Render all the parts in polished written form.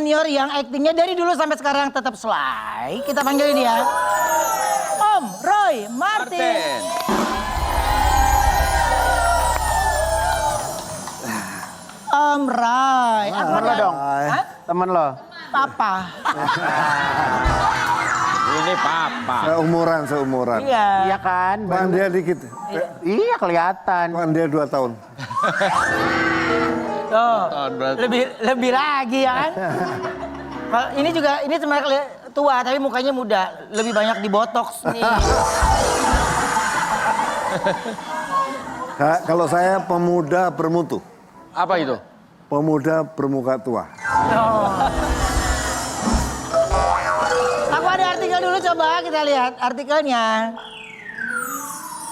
senior yang aktingnya dari dulu sampai sekarang tetap selai. Kita panggilin dia. Om Roy Marten. Om Roy. Temen lo dong. Hah? Temen lo. Papa. Ini papa. Seumuran. Iya kan? Bang dia dikit. Iya kelihatan. Bang dia 2 tahun. Tuh, lebih lagi ya kan? Kalau ini juga ini sebenarnya tua tapi mukanya muda, lebih banyak di botox nih. Kalau saya pemuda bermutu. Apa itu? Pemuda bermuka tua. Aku ada artikel dulu, coba kita lihat artikelnya.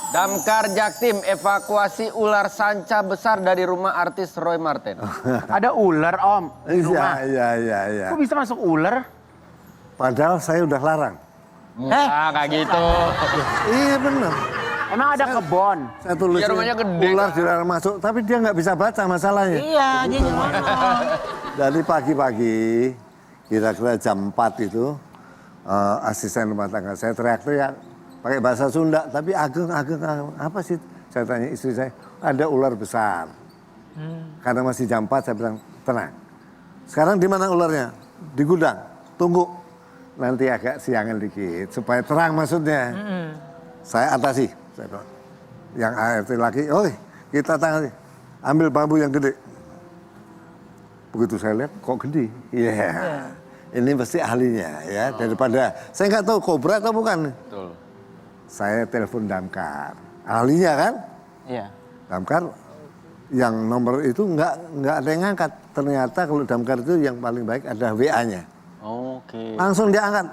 Damkar Jaktim evakuasi ular sanca besar dari rumah artis Roy Marten. Ada ular om di rumah. Iya. Kok bisa masuk ular? Padahal saya udah larang. Kayak gitu. Iya benar. Emang ada kebon? Saya tulis Ya, rumahnya gede. ular dilarang masuk, tapi dia nggak bisa baca masalahnya. Iya, dia ngomong. Dari pagi-pagi, kira-kira jam 4 itu, asisten rumah tangga saya teriak-teriak pakai bahasa Sunda, tapi ageng, apa sih? Saya tanya istri saya, ada ular besar. Karena masih jam 4, saya bilang, tenang. Sekarang di mana ularnya? Di gudang, tunggu. Nanti agak siangan dikit, supaya terang maksudnya. Saya atasi. Saya bilang, yang ART lagi, oi kita tangani, ambil bambu yang gede. Begitu saya lihat, kok gede? Iya. Ini pasti ahlinya ya, daripada saya nggak tahu kobra atau bukan. Betul. Saya telepon damkar, ahlinya kan? Iya. Damkar yang nomor itu nggak ada yang ngangkat. Ternyata kalau damkar itu yang paling baik ada WA-nya. Oke. Langsung diangkat.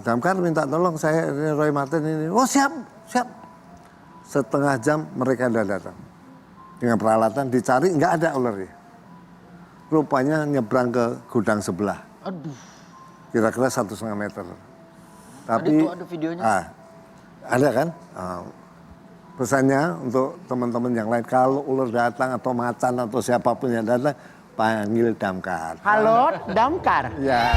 Damkar minta tolong saya ini Roy Marten ini. Oh siap. Setengah jam mereka udah datang. Dengan peralatan dicari nggak ada ularnya. Rupanya nyebrang ke gudang sebelah. Aduh. Kira-kira 1,5 meter. Tapi ada videonya. Ada kan? Pesannya untuk teman-teman yang lain, kalau ular datang atau macan atau siapapun yang datang, panggil damkar. Halo, damkar. Ya.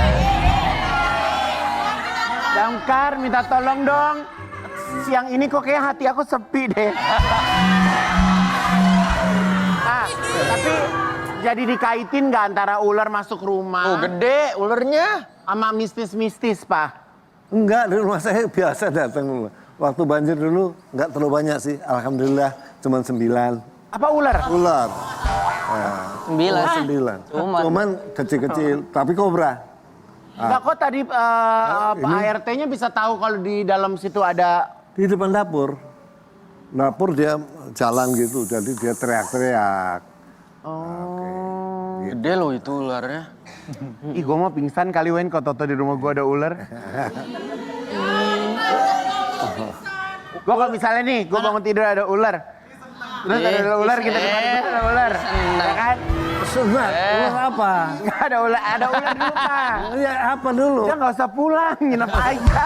Damkar minta tolong dong. Siang ini kok kayak hati aku sepi deh. Tapi jadi dikaitin nggak antara ular masuk rumah? Oh gede ularnya. Sama mistis-mistis, Pak. Enggak, di rumah saya biasa datang ular. Waktu banjir dulu nggak terlalu banyak sih, alhamdulillah cuma 9. Apa ular? Ular. 9. 9. Cuman kecil-kecil, tapi kobra. Enggak kok tadi ART-nya bisa tahu kalau di dalam situ ada. Di depan dapur. Dapur dia jalan gitu, jadi dia teriak-teriak. Gede loh itu ularnya. Ih, gue mau pingsan kali Wen kalau toto di rumah gue ada ular. Gue kalau misalnya nih, gue bangun tidur ada ular. Terus ada ular, kita depan ada ular. Ya kan? Sunat, ular apa? Nggak ada ular dulu, Pak. Ya apa dulu? Udah nggak usah pulang, nginep aja.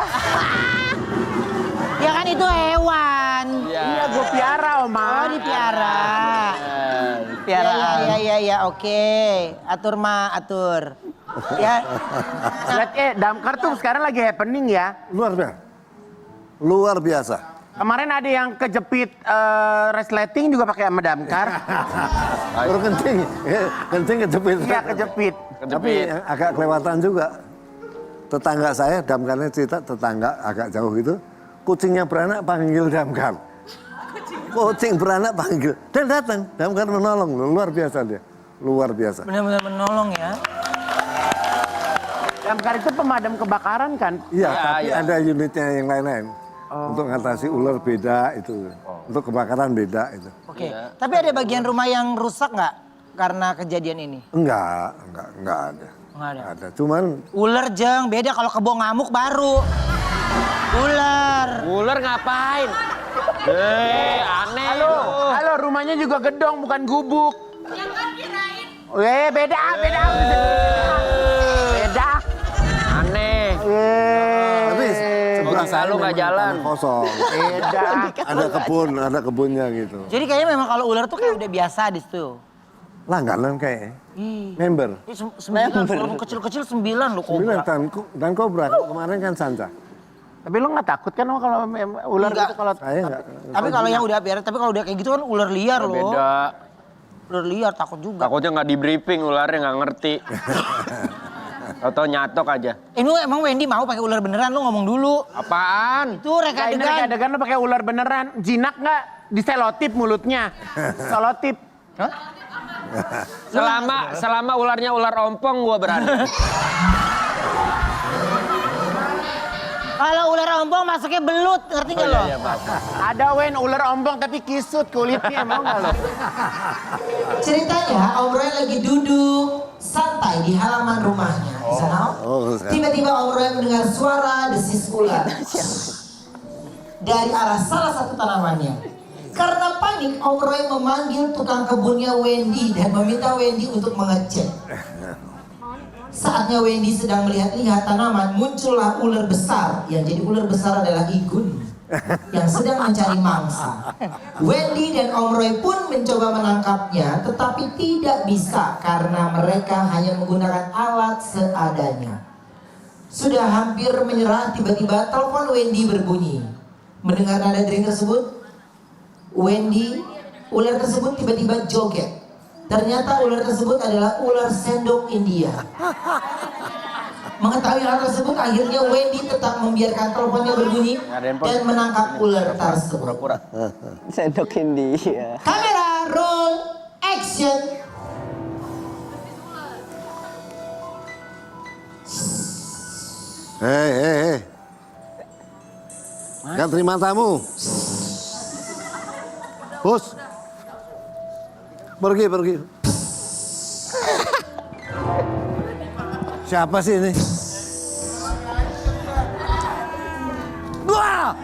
Ya kan itu hewan. Iya, gue piara, Oma. Oh, dipiara. Ya, oke. Atur, Ma, atur. Ya. Lihat, damkar tuh sekarang lagi happening ya. Luar biasa. Kemarin ada yang kejepit resleting juga pakai sama damkar. Baru kencing kejepit. Iya, kejepit. Tapi agak kelewatan juga. Tetangga saya, damkarnya cerita, tetangga agak jauh gitu. Kucingnya beranak panggil damkar. Kucing beranak panggil. Dan datang, damkar menolong. Luar biasa dia. Luar biasa. Benar-benar menolong ya. Damkar itu pemadam kebakaran kan? Iya, tapi ada unitnya yang lain-lain. Untuk mengatasi ular beda itu. Untuk kebakaran beda itu. Oke. Tapi ada bagian rumah yang rusak nggak karena kejadian ini? Enggak ada. Nggak ada. Ada, cuman Ular jeng, beda kalau kebo ngamuk baru. Ular ngapain? Aneh. Halo, rumahnya juga gedong bukan gubuk. Yang kan kirain. Beda. Aneh. tapi sebelah saya Selalu nggak jalan. kosong. Beda. Ada kebunnya gitu. Jadi kayaknya memang kalau ular tuh kayak udah biasa di situ. langganan kayak member. Sembilan, kalau kecil-kecil 9 loh Sembilan kobra. dan kobra kemarin kan Sanca. Tapi lu nggak takut kan kalau ular Enggak. gitu kalau Saya enggak. Tapi kalau yang udah biar, tapi kalau udah kayak gitu kan ular liar loh. Beda. Ular liar takut juga. Takutnya nggak di briefing, ularnya nggak ngerti. Atau nyatok aja. Ini emang Wendy mau pakai ular beneran, lu ngomong dulu. Apaan? Itu reka ini adegan. adegan lu pakai ular beneran. Jinak nggak? Diselotip mulutnya. Selotip. Selama ularnya ular ompong gua berani. Kalau ular ompong masuknya belut, ngerti nggak lo? Iya, Pak. Ada Wen ular ompong tapi kisut kulitnya mau nggak lo? Ceritanya Om Roy lagi duduk santai di halaman rumahnya. Di sana. Tiba-tiba Om Roy mendengar suara desis ular dari arah salah satu tanamannya. Karena panik, Om Roy memanggil tukang kebunnya Wendy dan meminta Wendy untuk mengecek. Saatnya Wendy sedang melihat-lihat tanaman, muncullah ular besar. Yang jadi ular besar adalah Igun yang sedang mencari mangsa. Wendy dan Om Roy pun mencoba menangkapnya, tetapi tidak bisa karena mereka hanya menggunakan alat seadanya. Sudah hampir menyerah, tiba-tiba telepon Wendy berbunyi. Mendengar nada dering tersebut, ular tersebut tiba-tiba joget. Ternyata ular tersebut adalah ular sendok India. Mengetahui hal tersebut, akhirnya Wendy tetap membiarkan teleponnya berbunyi dan menangkap ular tersebut. Pura-pura. Sendok India. Kamera roll action. Hei. Kan terima tamu. Bos. Pergi. Siapa sih ini? Wah!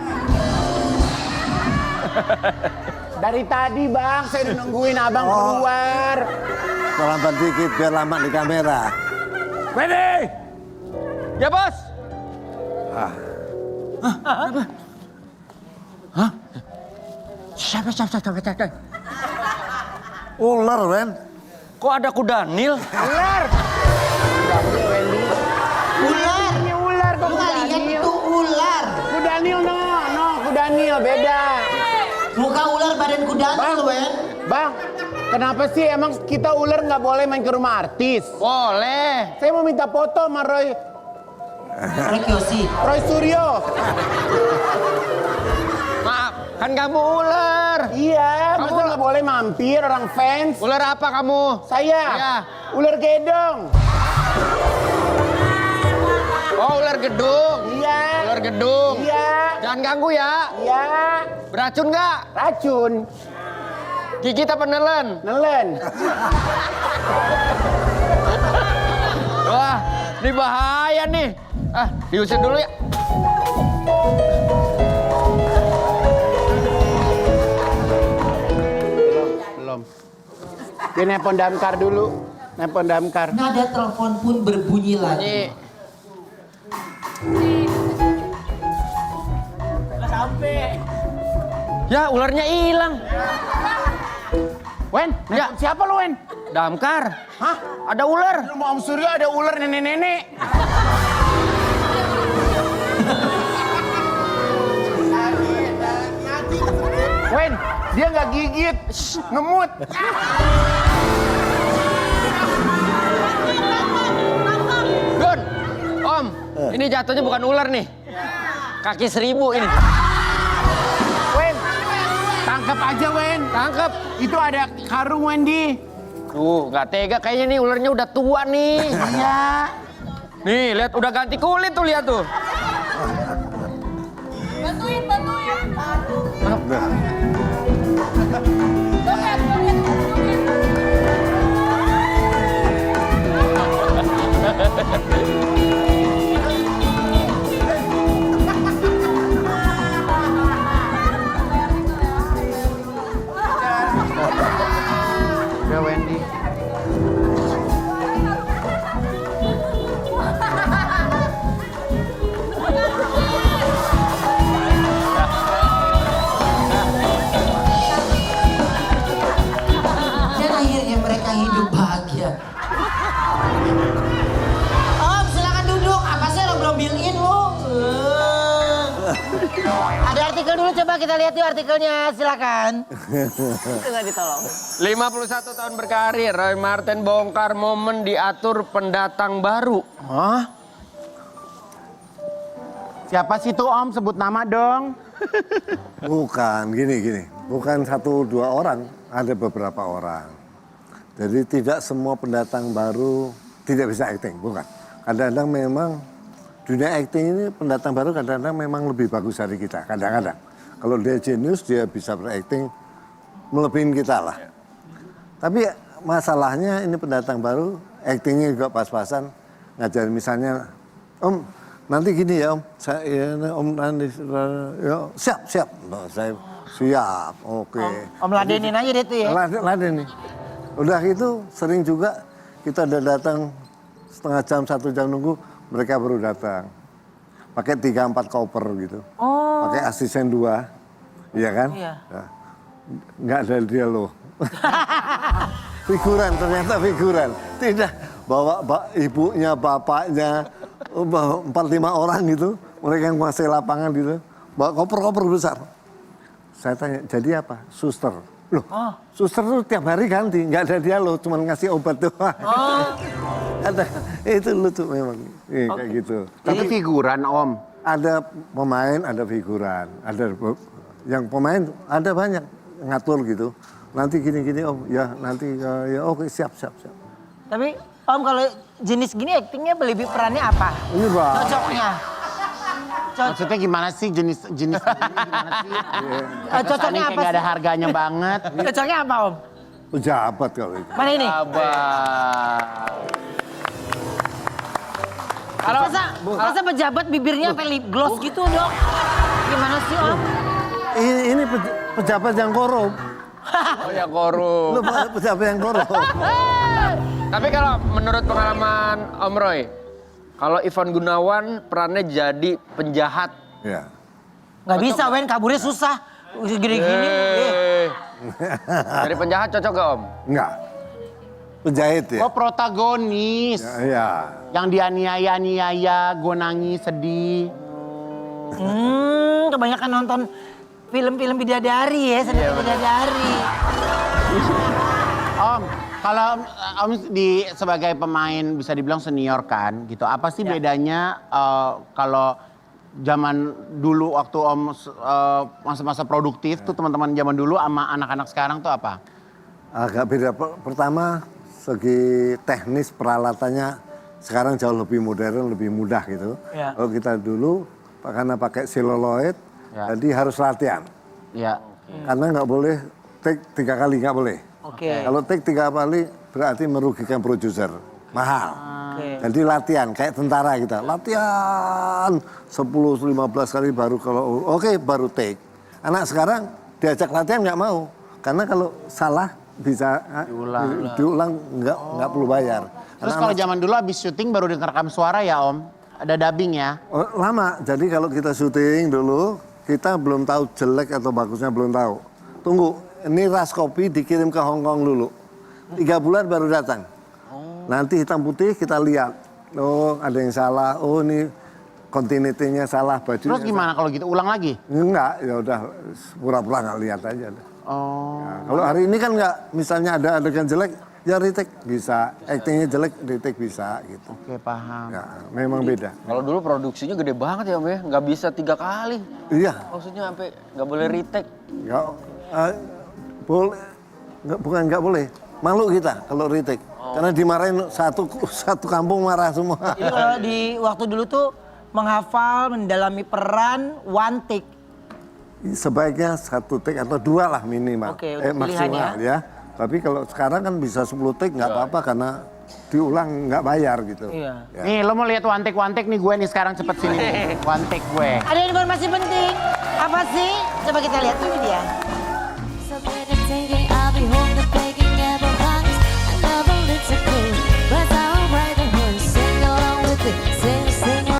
Dari tadi bang, saya udah nungguin abang keluar. Terlambat dikit biar lama di kamera. Wendy! Ya bos. Siapa? Ular, Wen. Kok ada kudanil? Ular. Ular. Ini ular kok Lu nggak lihat itu ular. Kudanil kudanil beda. Muka ular badan kudanil, Wen. Bang, kenapa sih emang kita ular nggak boleh main ke rumah artis? Boleh. Saya mau minta foto sama Roy Suryo. Maaf, kan kamu ular. Iya, masa nggak boleh mampir orang fans? Ular apa kamu? Saya, Iya. ular gedong. Oh, ular gedung. Iya. Ular gedung. Iya. Jangan ganggu ya. Iya. Beracun nggak? Racun. Gigit apa nelen? Nelen. Wah, ini bahaya nih. Diusir dulu ya. Belum. Dia nelpon damkar dulu. Nelpon damkar. Nada telepon pun berbunyi lagi. Ini ya, ularnya hilang. Wen, Ya. siapa lu Wen? Damkar. Hah? Ada ular. Lu mau Om Suryo ada ular nenek-nenek. Wen, dia nggak gigit, ngemut. Gun, Om, ini jatuhnya bukan ular nih. Kaki 1000 ini. Wen, tangkap aja Wen. Tangkap. Itu ada karung Wendy. Tuh, nggak tega kayaknya nih ularnya udah tua nih. Iya. Nih, lihat udah ganti kulit tuh, lihat tuh. Bantuin. Udah Wendy. Ada artikel dulu, coba kita lihat yuk artikelnya, silakan. Itu nggak ditolong. 51 tahun berkarir, Roy Marten bongkar momen diatur pendatang baru. Hah? Siapa sih tuh Om? Sebut nama dong. Bukan, gini. Bukan 1-2 orang, ada beberapa orang. Jadi tidak semua pendatang baru tidak bisa acting, bukan. Kadang-kadang memang dunia acting ini pendatang baru kadang-kadang memang lebih bagus dari kita, kadang-kadang. Kalau dia jenius, dia bisa berakting melebihin kita lah. Tapi masalahnya ini pendatang baru, actingnya juga pas-pasan. Ngajarin misalnya, Om, nanti gini ya Om, Om nanti, ya, siap. Nah, saya siap, oke. Om ladenin aja deh tuh ya. Ladenin. Udah gitu sering juga kita udah datang setengah jam, 1 jam nunggu, mereka baru datang. Pakai 3-4 koper gitu. Oh. Pakai asisten 2, iya kan? Iya. Nah, nggak ada dia loh. Figuran, ternyata figuran. Tidak, bawa ibunya, bapaknya, 4-5 orang gitu. Mereka yang menguasai lapangan gitu. Bawa koper-koper besar. Saya tanya, jadi apa? Suster. Loh, suster tuh tiap hari ganti. Nggak ada dia loh, cuma ngasih obat doang. Itu lucu memang. Kayak gitu. Tapi figuran Om. Ada pemain, ada figuran. Ada yang pemain, ada banyak. Ngatur gitu. Nanti gini-gini Om, ya nanti, ya oke siap. Tapi Om kalau jenis gini actingnya lebih perannya apa? Ini Bang. Cocoknya. Maksudnya gimana sih jenis gimana sih? Cocoknya Kesannya kayak apa nggak ada sih? harganya banget. Cocoknya apa Om? Pejabat kalau itu. Mana ini? Masa pejabat bibirnya sampai lip gloss gitu dok? Gimana sih Om? Ini pejabat yang korup. Oh ya korup. Lu pejabat yang korup. Tapi kalau menurut pengalaman Om Roy, kalau Ivan Gunawan perannya jadi penjahat. Ya. Nggak bisa Wen, kaburnya susah. Gini-gini. Jadi penjahat cocok gak Om? Enggak. Penjahit ya. Oh protagonis. Ya. Yang dianiaya, gue nangis, sedih. Kebanyakan nonton film-film bidadari ya, seneng bidadari. Om, kalau Om sebagai pemain bisa dibilang senior kan gitu. Apa sih bedanya kalau zaman dulu waktu Om masa-masa produktif tuh teman-teman zaman dulu sama anak-anak sekarang tuh apa? Agak beda. Pertama segi teknis peralatannya sekarang jauh lebih modern, lebih mudah gitu. Ya. Kalau kita dulu karena pakai seluloid, jadi harus latihan. Ya. Karena nggak boleh take 3 kali, nggak boleh. Oke. Kalau take 3 kali berarti merugikan produser, mahal. Jadi latihan kayak tentara kita, latihan 10-15 kali baru kalau baru take. Anak sekarang diajak latihan nggak mau, karena kalau salah bisa diulang nggak perlu bayar. Terus kalau zaman dulu habis syuting baru direkam suara ya Om? Ada dubbing ya? Lama, jadi kalau kita syuting dulu, kita belum tahu jelek atau bagusnya belum tahu. Tunggu, ini ras kopi dikirim ke Hong Kong dulu. 3 bulan baru datang. Nanti hitam putih kita lihat. Oh ada yang salah, oh ini continuity-nya salah, bajunya. Terus gimana kalau gitu, ulang lagi? Enggak, ya udah pura-pura nggak lihat aja. Oh. Nah, kalau hari ini kan nggak, misalnya ada adegan jelek, ya retake bisa. Actingnya jelek, retake bisa gitu. Oke paham. Ya, memang beda. Kalau dulu produksinya gede banget ya Om ya, nggak bisa 3 kali. Iya. Maksudnya sampai nggak boleh retake. Nggak, boleh, bukan nggak boleh. Malu kita kalau retake. Karena dimarahin satu kampung marah semua. Jadi kalau di waktu dulu tuh menghafal, mendalami peran, one take. Sebaiknya 1 take atau 2 lah minimal. Oke, untuk maksimal ya. Tapi kalau sekarang kan bisa 10 take nggak apa-apa karena diulang nggak bayar gitu. Iya. Ya. Nih lo mau lihat one take nih gue nih sekarang cepet sini nih. One take gue. Ada informasi penting. Apa sih? Coba kita lihat ini dia.